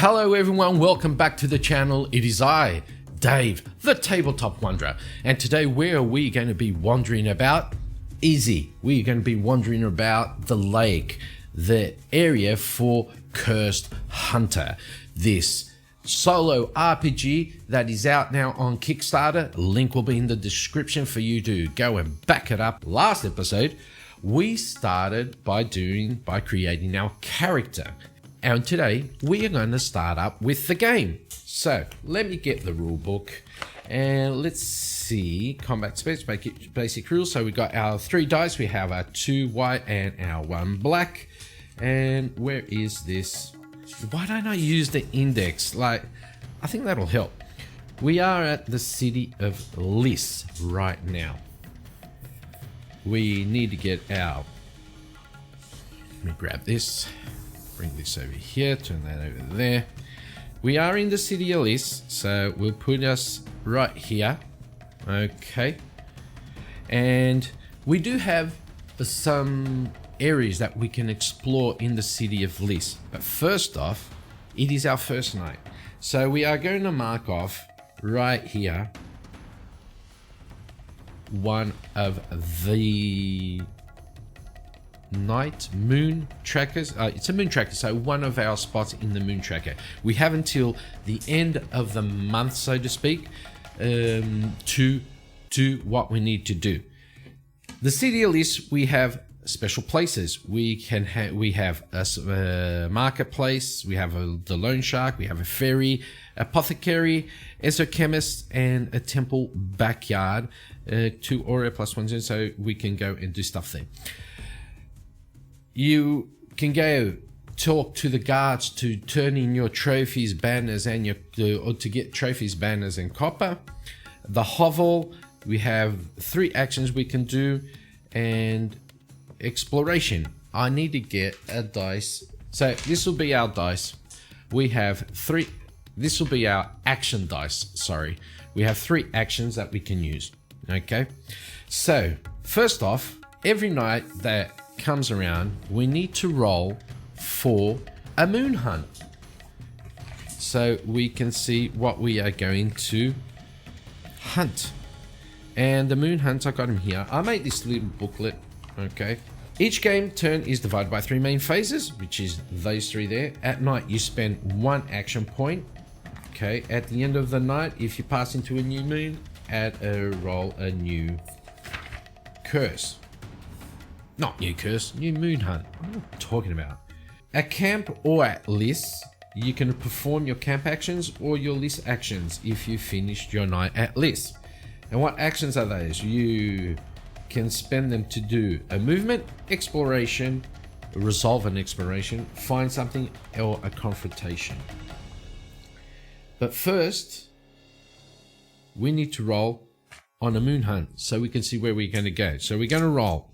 Hello everyone, welcome back to the channel. It is I, Dave, the Tabletop Wanderer, and today where are we going to be wandering about? Easy. We're going to be wandering about the lake, the area for Cursed Hunter, this solo RPG that is out now on Kickstarter. Link will be in the description for you to go and back it up. Last episode, we started by creating our character. And today we are going to start up with the game. So let me get the rule book and let's see. Combat specs, basic rules. So we got our 3 dice. We have our 2 white and our 1 black. And where is this? Why don't I use the index? I think that'll help. We are at the city of Lys right now. We need to get our, let me grab this. Bring this over here, turn that over there. We are in the city of Lys, so we'll put us right here. Okay. And we do have some areas that we can explore in the city of Lys. But first off, it is our first night. So we are going to mark off right here one of the night moon trackers. It's a moon tracker, so one of our spots in the moon tracker. We have until the end of the month, so to speak, to do what we need to do. The city of Lys, we have special places. We have a marketplace, we have the loan shark, we have a ferry, apothecary, exochemist, and a temple backyard, 2 aura plus 1, so we can go and do stuff there. You can go talk to the guards to turn in your trophies, banners, and or to get trophies, banners, and copper. The hovel, we have 3 actions we can do, and exploration. I need to get a dice. So this will be our dice. We have 3. This will be our action dice. Sorry, we have 3 actions that we can use. Okay. So first off, every night that comes around, we need to roll for a moon hunt so we can see what we are going to hunt. And the moon hunt, I got them here. I made this little booklet. Okay, each game turn is divided by 3 main phases, which is those 3 there. At night you spend 1 action point. Okay, at the end of the night, if you pass into a new moon, roll a new curse. Not new curse, new moon hunt. What am I talking about? At camp or at Lys, you can perform your camp actions or your Lys actions if you finished your night at Lys. And what actions are those? You can spend them to do a movement, exploration, resolve an exploration, find something, or a confrontation. But first, we need to roll on a moon hunt so we can see where we're going to go. So we're going to roll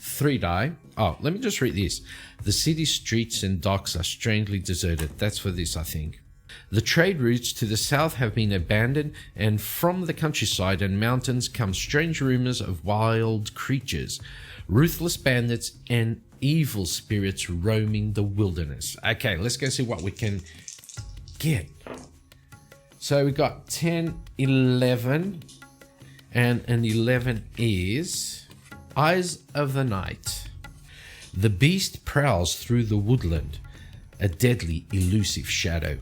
3 die. Oh, let me just read this. The city streets and docks are strangely deserted. That's for this, I think. The trade routes to the south have been abandoned, and from the countryside and mountains come strange rumors of wild creatures, ruthless bandits, and evil spirits roaming the wilderness. Okay, let's go see what we can get. So we got 10, 11, and an 11 is Eyes of the Night. The beast prowls through the woodland, a deadly, elusive shadow.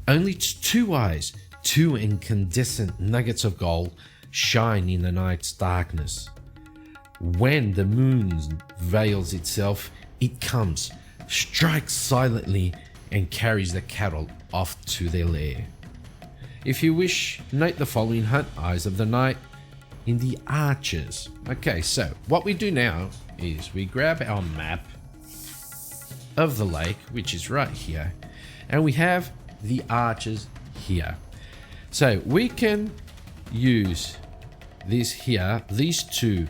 Only 2 eyes, 2 incandescent nuggets of gold, shine in the night's darkness. When the moon veils itself, it comes, strikes silently, and carries the cattle off to their lair. If you wish, note the following hunt, Eyes of the Night, in the archers. Okay, so what we do now is we grab our map of the lake, which is right here, and we have the archers here. So we can use this here, these 2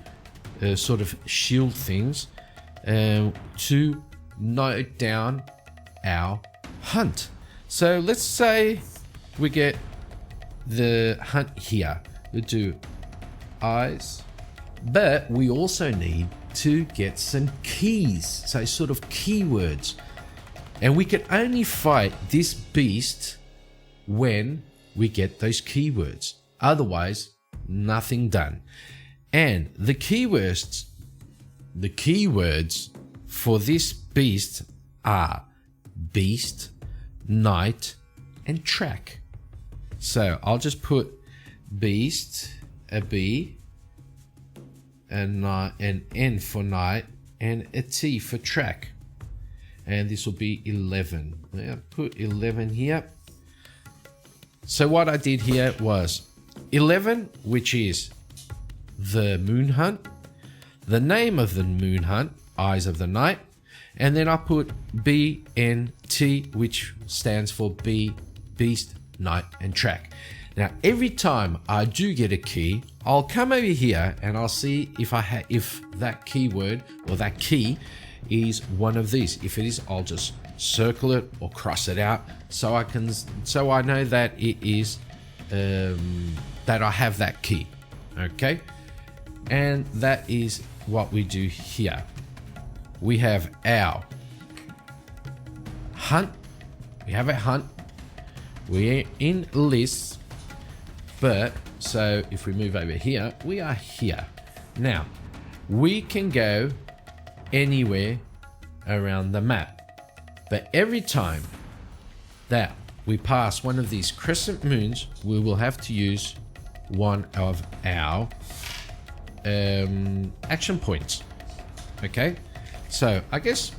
sort of shield things, to note down our hunt. So let's say we get the hunt here. We'll do eyes, but we also need to get some keys, so sort of keywords. And we can only fight this beast when we get those keywords. Otherwise, nothing done. And the keywords for this beast are beast, night, and track. So I'll just put beast, a B, and night, an N for night, and a T for track. And this will be 11. I'll put 11 here. So what I did here was 11, which is the moon hunt, the name of the moon hunt, Eyes of the Night, and then I put BNT, which stands for beast, night, and track. Now, every time I do get a key, I'll come over here and I'll see if that keyword or that key is one of these. If it is, I'll just circle it or cross it out so I know that it is that I have that key. Okay, and that is what we do here. We have our hunt. We have a hunt. We're in lists, but so if we move over here, we are here. Now, we can go anywhere around the map, but every time that we pass one of these crescent moons, we will have to use one of our action points. Okay, so I guess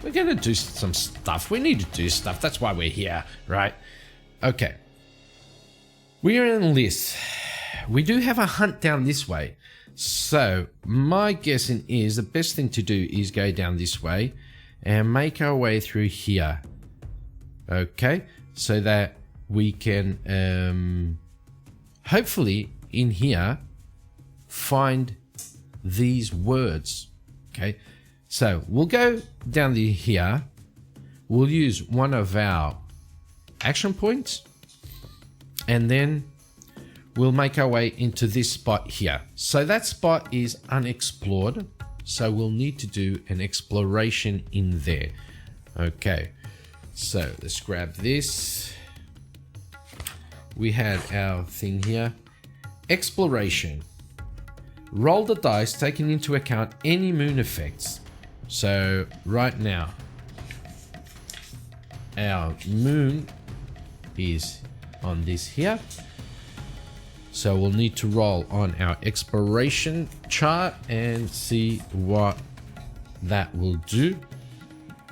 we're gonna do some stuff. We need to do stuff. That's why we're here, right? Okay, we are in lists. We do have a hunt down this way, so my guessing is the best thing to do is go down this way and make our way through here. Okay, so that we can hopefully in here find these words. Okay, so we'll go down here. We'll use one of our action points, and then we'll make our way into this spot here. So that spot is unexplored, so we'll need to do an exploration in there. Okay, so let's grab this. We had our thing here. Exploration. Roll the dice, taking into account any moon effects. So right now, our moon is on this here. So we'll need to roll on our exploration chart and see what that will do.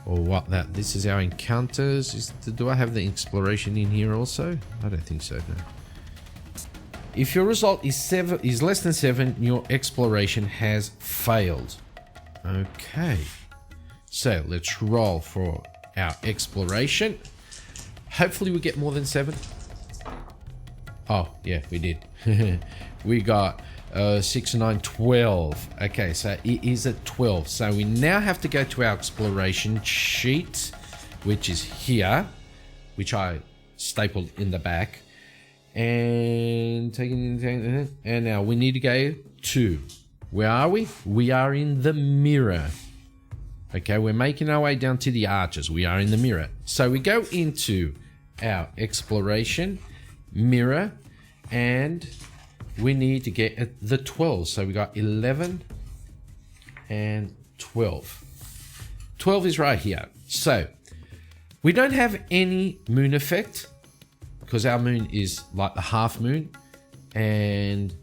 Or what that, this is our encounters. Do I have the exploration in here also? I don't think so, no. If your result is less than 7, your exploration has failed. Okay. So let's roll for our exploration. Hopefully we get more than 7. Oh, yeah, we did. We got 6, 9, 12. Okay, so it is at 12. So we now have to go to our exploration sheet, which is here, which I stapled in the back. And and now we need to go to, where are we? We are in the mirror. Okay, we're making our way down to the arches. We are in the mirror. So we go into our exploration mirror, and we need to get the 12. So we got 11 and 12. 12 is right here. So we don't have any moon effect because our moon is like the half moon, and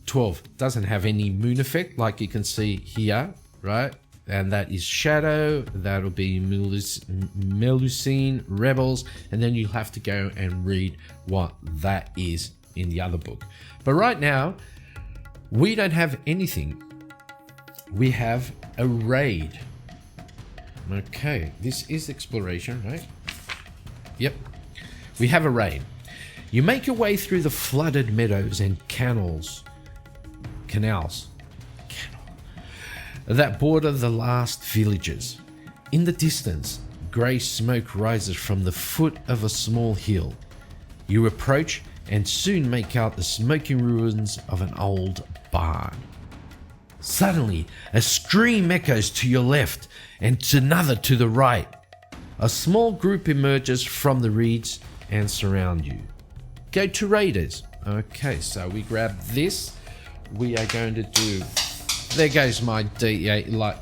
12 doesn't have any moon effect like you can see here, right? And that is shadow. That'll be Melusine, rebels, and then you'll have to go and read what that is in the other book. But right now, we don't have anything. We have a raid. Okay, this is exploration, right? Yep. We have a raid. You make your way through the flooded meadows and canals that border the last villages. In the distance, grey smoke rises from the foot of a small hill. You approach and soon make out the smoking ruins of an old barn. Suddenly, a scream echoes to your left and another to the right. A small group emerges from the reeds and surround you. Go to Raiders. Okay, so we grab this. We are going to do... There goes my D8. Like,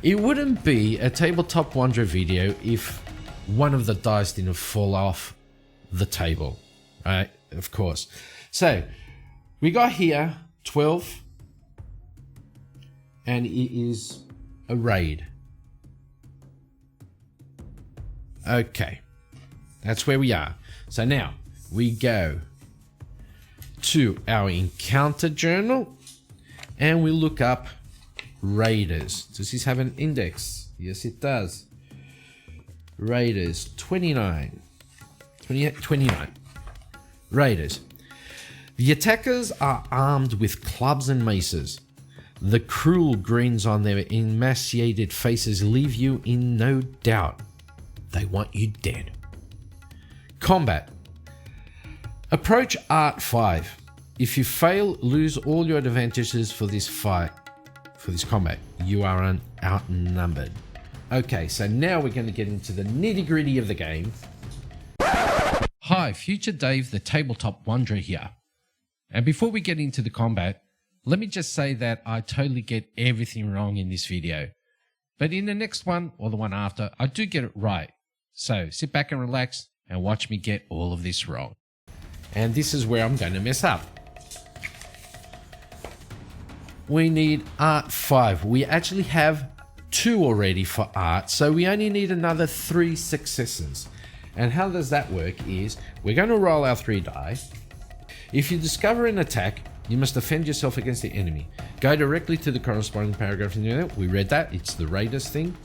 it wouldn't be a Tabletop Wanderer video if one of the dice didn't fall off the table. Right? Of course. So, we got here 12. And it is a raid. Okay. That's where we are. So now, we go to our encounter journal and we look up Raiders. Does this have an index? Yes, it does. Raiders 29. 29. Raiders. The attackers are armed with clubs and maces. The cruel grins on their emaciated faces leave you in no doubt. They want you dead. Combat. Approach Art 5. If you fail, lose all your advantages for this fight, for this combat. You are outnumbered. Okay, so now we're going to get into the nitty-gritty of the game. Hi, Future Dave, the Tabletop Wanderer here. And before we get into the combat, let me just say that I totally get everything wrong in this video. But in the next one, or the one after, I do get it right. So sit back and relax and watch me get all of this wrong. And this is where I'm going to mess up. We need Art 5. We actually have 2 already for Art, so we only need another 3 successes. And how does that work is, we're going to roll our 3 die. If you discover an attack, you must defend yourself against the enemy. Go directly to the corresponding paragraph in there. We read that, it's the Raiders thing.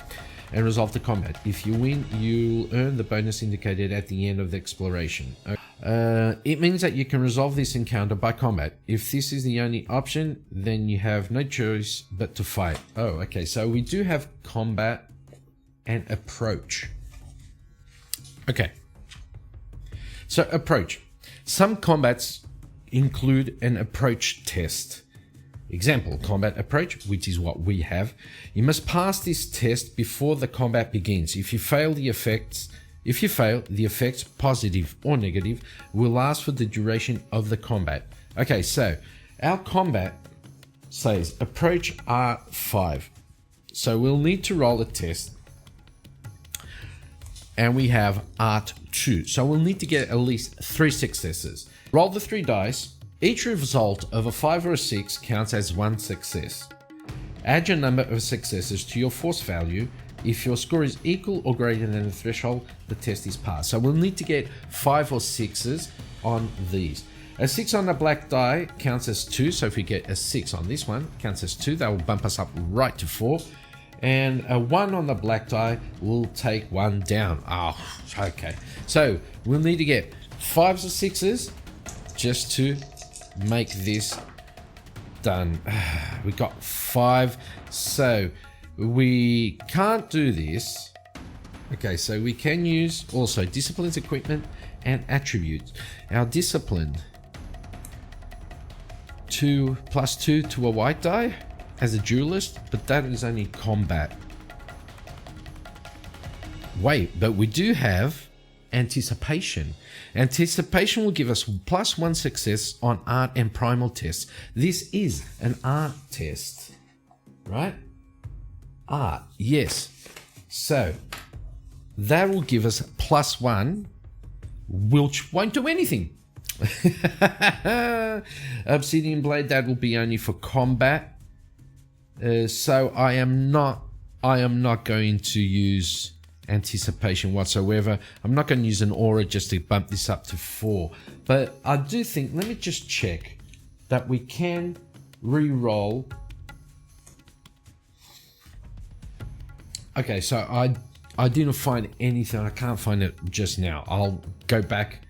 And resolve the combat. If you win, you'll earn the bonus indicated at the end of the exploration. It means that you can resolve this encounter by combat. If this is the only option, then you have no choice but to fight. Oh, okay, so we do have combat and approach. Okay. So approach. Some combats include an approach test. Example, combat approach, which is what we have. You must pass this test before the combat begins. If you fail, the effects, positive or negative, will last for the duration of the combat. Okay, so our combat says approach R5. So we'll need to roll a test. And we have Art 2. So we'll need to get at least 3 successes. Roll the 3 dice. Each result of a 5 or a 6 counts as 1 success. Add your number of successes to your force value. If your score is equal or greater than the threshold, the test is passed. So we'll need to get 5 or 6s on these. A 6 on the black die counts as 2. So if we get a 6 on this one, counts as 2. That will bump us up right to 4. And a 1 on the black die will take 1 down. Oh, okay. So we'll need to get 5s or 6s just to make this done. We got 5, so we can't do this. Okay, so we can use also disciplines, equipment, and attributes. Our discipline 2 + 2 to a white die as a duelist, but that is only combat. Wait, but we do have anticipation. Anticipation will give us +1 success on art and primal tests. This is an art test, right? Art, yes. So that will give us +1, which won't do anything. Obsidian blade, that will be only for combat. So I am not going to use anticipation whatsoever. I'm not going to use an aura just to bump this up to 4, but I do think, let me just check that we can re-roll. Okay, so I didn't find anything. I can't find it just now. I'll go back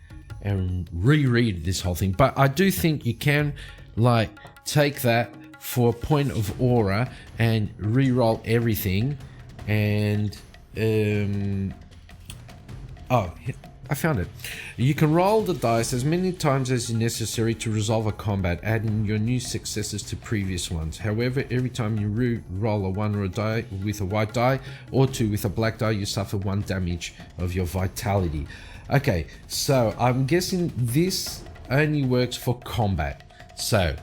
and reread this whole thing, but I do think you can like take that for a point of aura and re-roll everything. And I found it. You can roll the dice as many times as is necessary to resolve a combat, adding your new successes to previous ones. However, every time you roll a 1 or a die with a white die, or 2 with a black die, you suffer 1 damage of your vitality. Okay, so I'm guessing this only works for combat. So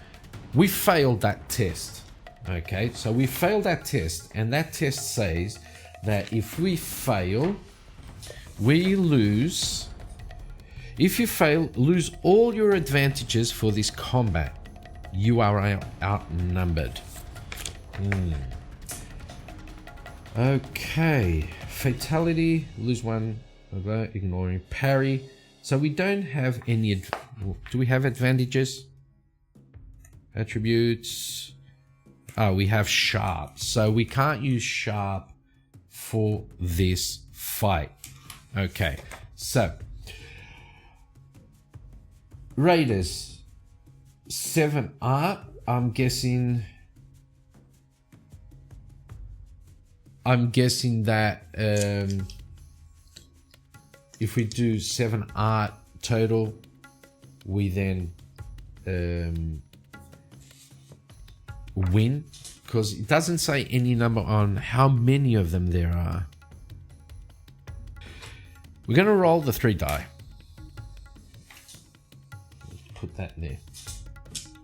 we failed that test. Okay, so we failed that test, and that test says that if we fail, we lose. If you fail, lose all your advantages for this combat. You are outnumbered. Okay, fatality, lose 1, ignoring parry. So we don't have any. Do we have advantages? Attributes. Oh, we have sharp. So we can't use sharp for this fight. Okay, so Raiders 7 art. I'm guessing that if we do 7 art total, we then win, because it doesn't say any number on how many of them there are. We're going to roll the 3 die. Put that there.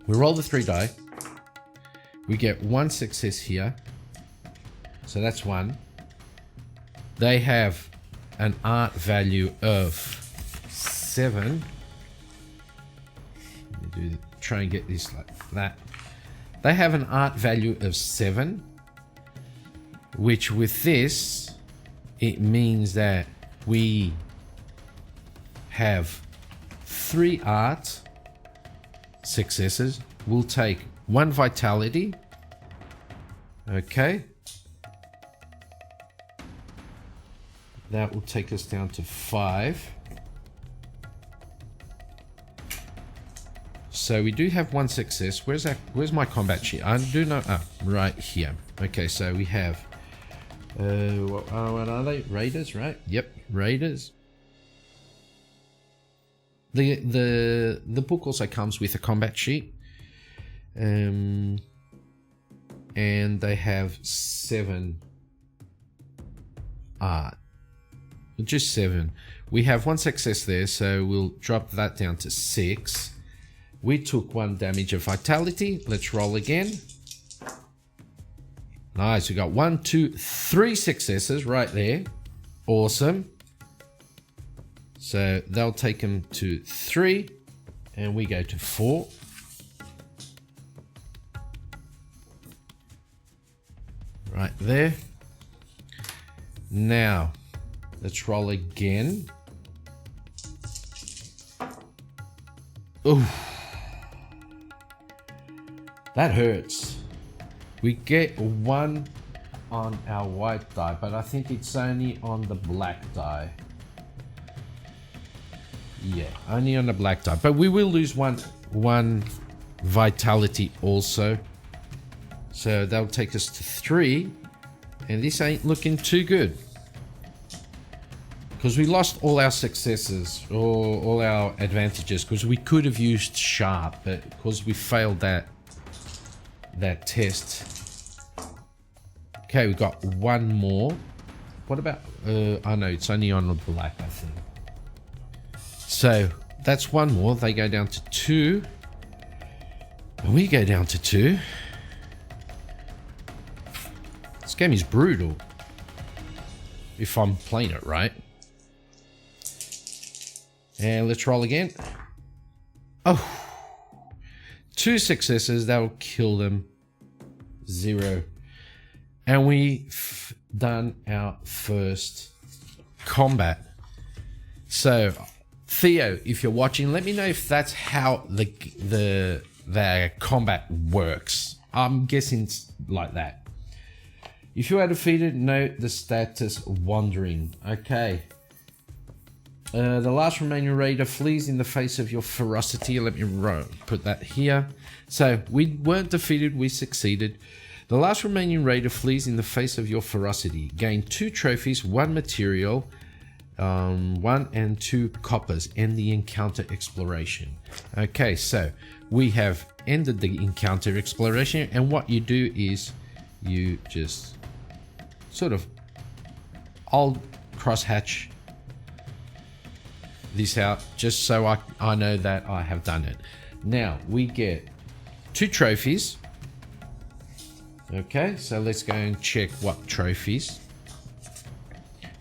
We roll the 3 die. We get 1 success here. So that's 1. They have an art value of 7. Let me try and get this like that. They have an art value of 7, which with this, it means that we have 3 art successes. We'll take 1 vitality. Okay. That will take us down to 5. So we do have 1 success. Where's that? Where's my combat sheet? I do know. Ah, right here. Okay, so we have. What are they? Raiders, right? Yep, Raiders. The book also comes with a combat sheet, and they have 7 art. Just 7. We have 1 success there, so we'll drop that down to 6. We took 1 damage of vitality. Let's roll again. Nice. We got 1, 2, 3 successes right there. Awesome. So they'll take them to 3, and we go to 4. Right there. Now, let's roll again. Ooh. That hurts. We get 1 on our white die, but I think it's only on the black die. Yeah, only on the black die. But we will lose one vitality also. So that'll take us to 3. And this ain't looking too good. Because we lost all our successes, or all our advantages, because we could have used sharp, but because we failed that test. Okay, we got 1 more. What about, oh no, it's only on the black, I think. So that's 1 more. They go down to 2. And we go down to 2. This game is brutal. If I'm playing it right. And let's roll again. Oh. 2 successes. That'll kill them. 0. And we've done our first combat. So, Theo, if you're watching, let me know if that's how the combat works. I'm guessing it's like that. If you are defeated, note the status wandering. Okay. The last remaining raider flees in the face of your ferocity. Let me put that here. So, we weren't defeated, we succeeded. The last remaining raider flees in the face of your ferocity. Gain 2 trophies, 1 material. 1 and 2 coppers, end the encounter exploration. Okay, so we have ended the encounter exploration, and what you do is you just sort of, I'll crosshatch this out just so I know that I have done it. Now we get 2 trophies. Okay, so let's go and check what trophies.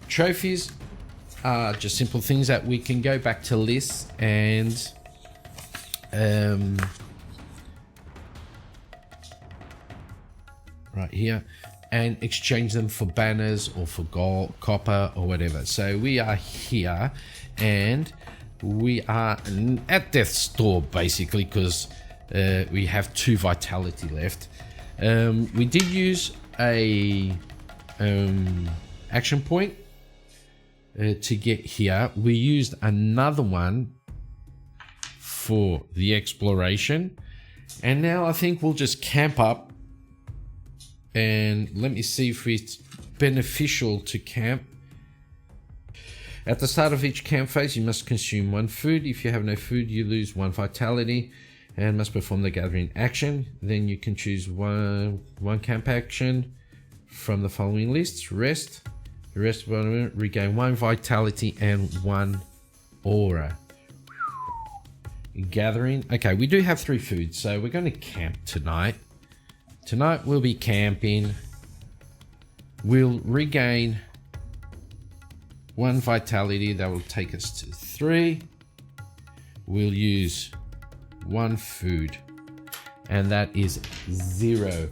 Trophies are just simple things that we can go back to lists and right here and exchange them for banners or for gold, copper or whatever. So we are here and we are at death's door basically, because we have 2 vitality left. We did use a action point to get here. We used another one for the exploration, and now I think we'll just camp up, and let me see if it's beneficial to camp. At the start of each camp phase, you must consume 1 food. If you have no food, you lose 1 vitality and must perform the gathering action. Then you can choose one camp action from the following lists. Rest. The rest will regain 1 vitality and 1 aura. Gathering. Okay, we do have 3 foods, so we're going to camp tonight. Tonight we'll be camping. We'll regain 1 vitality. That will take us to 3. We'll use 1 food, and that is 0.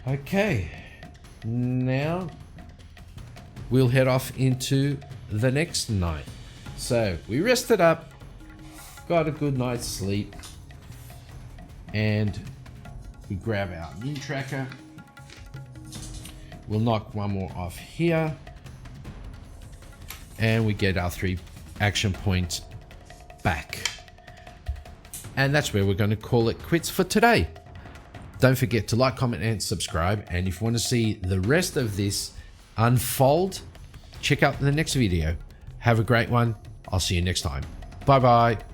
Okay, now we'll head off into the next night. So we rested up, got a good night's sleep, and we grab our moon tracker. We'll knock 1 more off here, and we get our 3 action points back. And that's where we're going to call it quits for today. Don't forget to like, comment, and subscribe. And if you want to see the rest of this unfold, check out the next video. Have a great one. I'll see you next time. Bye bye.